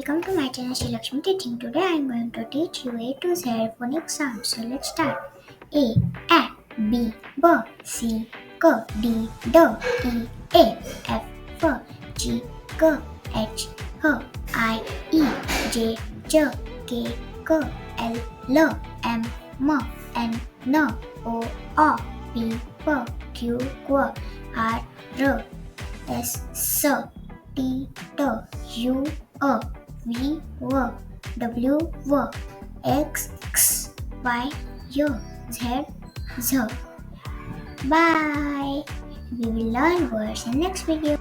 welcome to my channel Shri Lakshmi Teaching. Today I am going to teach you A to Z phonics sounds. So let's start. A B B C K D D E A F F G K H H I E J J K K L L M M N N O O P P Q Q R R S S T T U V W X Y Z Z. Bye. We will learn words in next video.